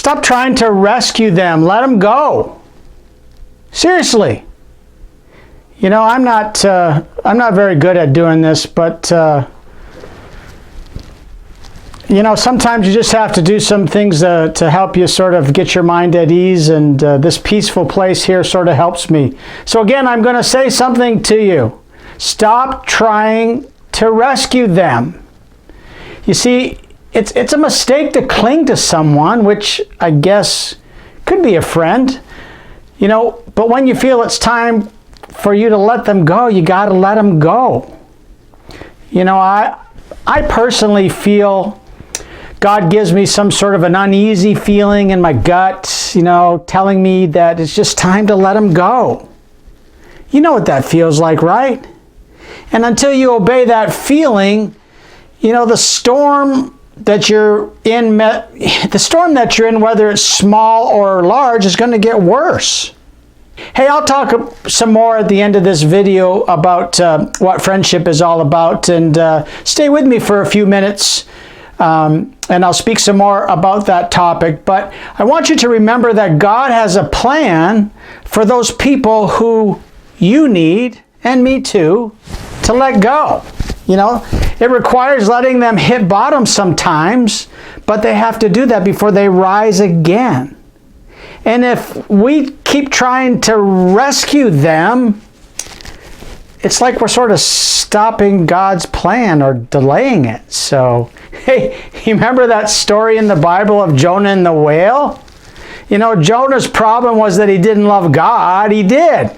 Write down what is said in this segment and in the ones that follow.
Stop trying to rescue them. Let them go. Seriously. You know, I'm not very good at doing this, but you know, sometimes you just have to do some things to help you sort of get your mind at ease, and this peaceful place here sort of helps me. So again, I'm going to say something to you. Stop trying to rescue them. You see, it's a mistake to cling to someone, which I guess could be a friend, you know, but when you feel it's time for you to let them go, you got to let them go. You know, I personally feel God gives me some sort of an uneasy feeling in my gut, you know, telling me that it's just time to let them go. You know what that feels like, right? And until you obey that feeling, you know, the storm that you're in, whether it's small or large, is going to get worse. Hey, I'll talk some more at the end of this video about what friendship is all about, and stay with me for a few minutes, and I'll speak some more about that topic. But I want you to remember that God has a plan for those people who you need, and me too, to let go. You know, it requires letting them hit bottom sometimes, but they have to do that before they rise again. And if we keep trying to rescue them, it's like we're sort of stopping God's plan or delaying it. So, hey, you remember that story in the Bible of Jonah and the whale? You know, Jonah's problem was that he didn't love God. He did.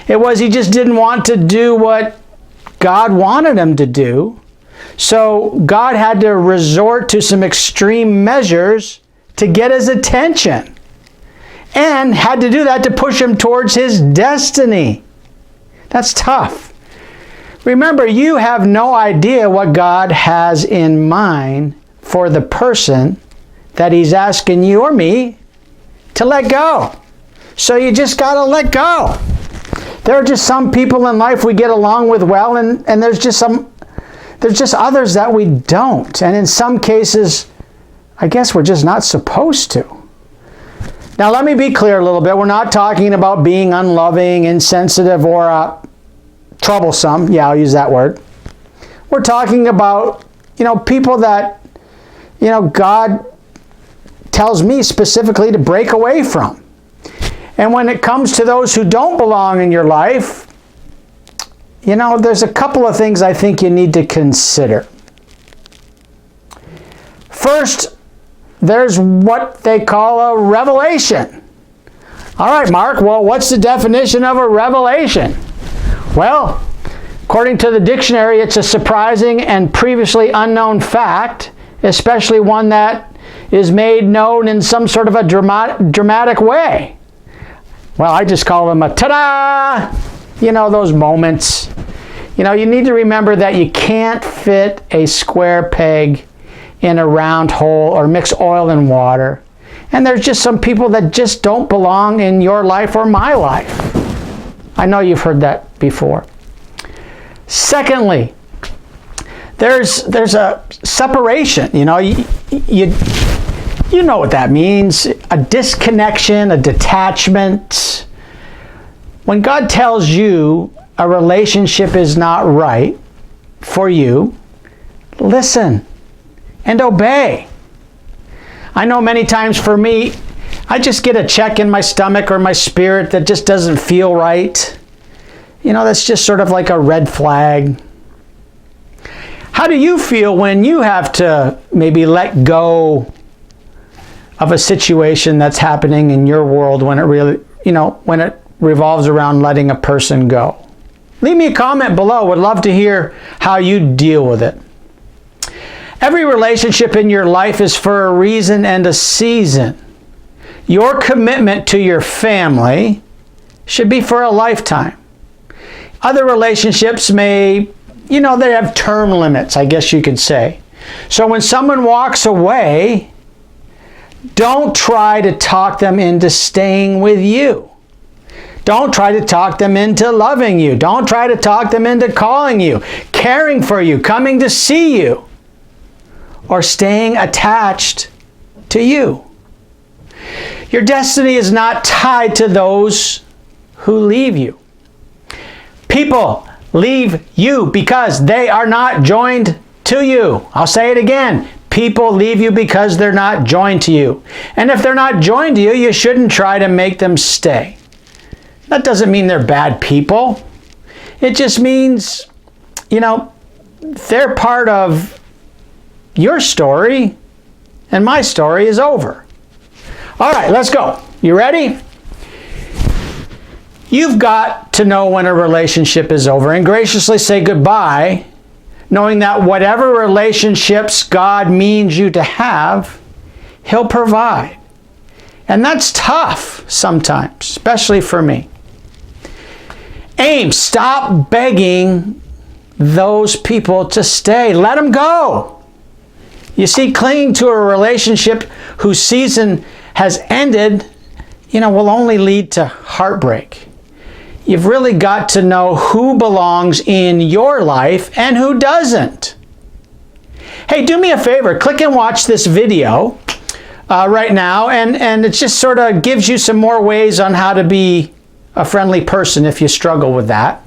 It was he just didn't want to do what God wanted him to do. So God had to resort to some extreme measures to get his attention, and had to do that to push him towards his destiny. That's tough. Remember, you have no idea what God has in mind for the person that he's asking you or me to let go. So you just got to let go. There are just some people in life we get along with well, and there's just others that we don't. And in some cases, I guess we're just not supposed to. Now, let me be clear a little bit. We're not talking about being unloving, insensitive, or troublesome. Yeah, I'll use that word. We're talking about, you know, people that, you know, God tells me specifically to break away from. And when it comes to those who don't belong in your life, you know, there's a couple of things I think you need to consider. First, there's what they call a revelation. All right, Mark, well, what's the definition of a revelation? Well, according to the dictionary, it's a surprising and previously unknown fact, especially one that is made known in some sort of a dramatic way. Well, I just call them a ta-da! You know, those moments. You know, you need to remember that you can't fit a square peg in a round hole or mix oil and water. And there's just some people that just don't belong in your life or my life. I know you've heard that before. Secondly, there's a separation. You know, you know what that means. A disconnection, a detachment. When God tells you a relationship is not right for you, listen and obey. I know many times for me, I just get a check in my stomach or my spirit that just doesn't feel right. You know, that's just sort of like a red flag. How do you feel when you have to maybe let go of a situation that's happening in your world when it really, you know, when it revolves around letting a person go? Leave me a comment below. Would love to hear how you deal with it. Every relationship in your life is for a reason and a season. Your commitment to your family should be for a lifetime. Other relationships may, you know, they have term limits, I guess you could say. So when someone walks away, don't try to talk them into staying with you. Don't try to talk them into loving you. Don't try to talk them into calling you, caring for you, coming to see you, or staying attached to you. Your destiny is not tied to those who leave you. People leave you because they are not joined to you. I'll say it again. People leave you because they're not joined to you. And if they're not joined to you, you shouldn't try to make them stay. That doesn't mean they're bad people. It just means, they're part of your story and my story is over. All right, let's go. You ready? You've got to know when a relationship is over and graciously say goodbye, knowing that whatever relationships God means you to have, He'll provide. And that's tough sometimes, especially for me. Stop begging those people to stay. Let them go. You see, clinging to a relationship whose season has ended, will only lead to heartbreak. You've really got to know who belongs in your life and who doesn't. Hey, do me a favor, click and watch this video right now, and it just sort of gives you some more ways on how to be a friendly person if you struggle with that.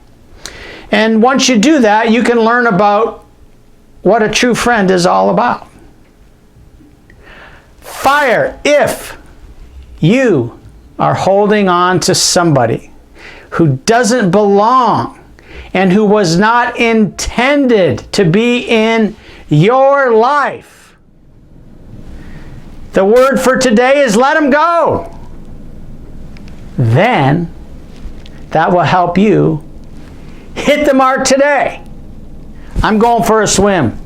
And once you do that, you can learn about what a true friend is all about. Fire if you are holding on to somebody who doesn't belong and who was not intended to be in your life. The word for today is let them go. Then that will help you hit the mark today. I'm going for a swim.